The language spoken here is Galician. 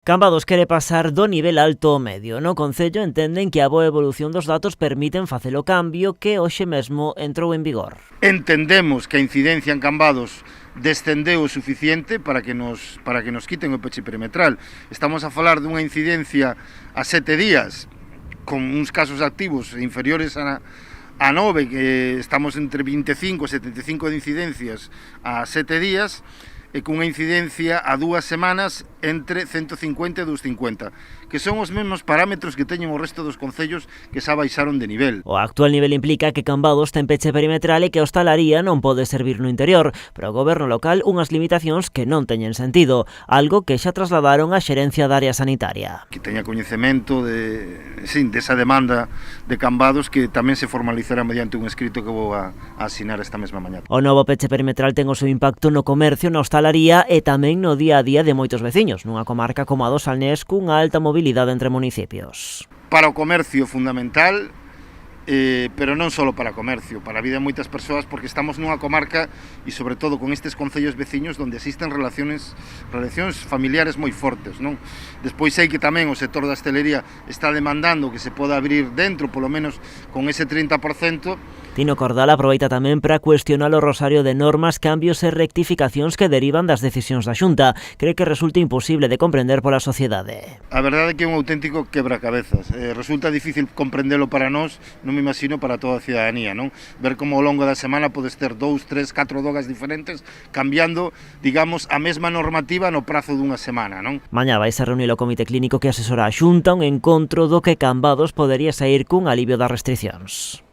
Cambados quere pasar do nivel alto ao medio. No Concello entenden que a boa evolución dos datos permiten facer o cambio que hoxe mesmo entrou en vigor. Entendemos que a incidencia en Cambados descendeu o suficiente para que nos quiten o peche perimetral. Estamos a falar dunha incidencia a 7 días, con uns casos activos inferiores a 9, que estamos entre 25 e 75 de incidencias a 7 días, e cunha incidencia a 2 semanas entre 150 e 250, que son os mesmos parámetros que teñen o resto dos concellos que xa baixaron de nivel. O actual nivel implica que Cambados ten peche perimetral e que a hostalaría non pode servir no interior, pero o goberno local unhas limitacións que non teñen sentido, algo que xa trasladaron á xerencia da área sanitaria. Que teña coñecemento desa demanda de Cambados, que tamén se formalizará mediante un escrito que vou a asinar esta mesma mañá. O novo peche perimetral ten o seu impacto no comercio, na hostalaría e tamén no día a día de moitos veciños, nunha comarca como a do Salnés cunha alta mobilidade entre municipios. Para o comercio fundamental, pero non só para o comercio, para a vida de moitas persoas, porque estamos nunha comarca e sobre todo con estes concellos veciños onde existen relacións familiares moi fortes, non? Despois sei que tamén o sector da hostelería está demandando que se poda abrir dentro, polo menos con ese 30%. Tino Cordal aproveita tamén para cuestionar o rosario de normas, cambios e rectificacións que derivan das decisións da Xunta. Cree que resulta imposible de comprender pola sociedade. A verdade é que é un auténtico quebracabezas. Resulta difícil comprendelo para nós, non me imagino para toda a cidadanía, non? Ver como ao longo da semana podes ter 2, 3, 4 dogas diferentes cambiando, digamos, a mesma normativa no prazo dunha semana, non? Mañá vaise reunir o comité clínico que asesora a Xunta un encontro do que Cambados podería sair cun alivio das restricións.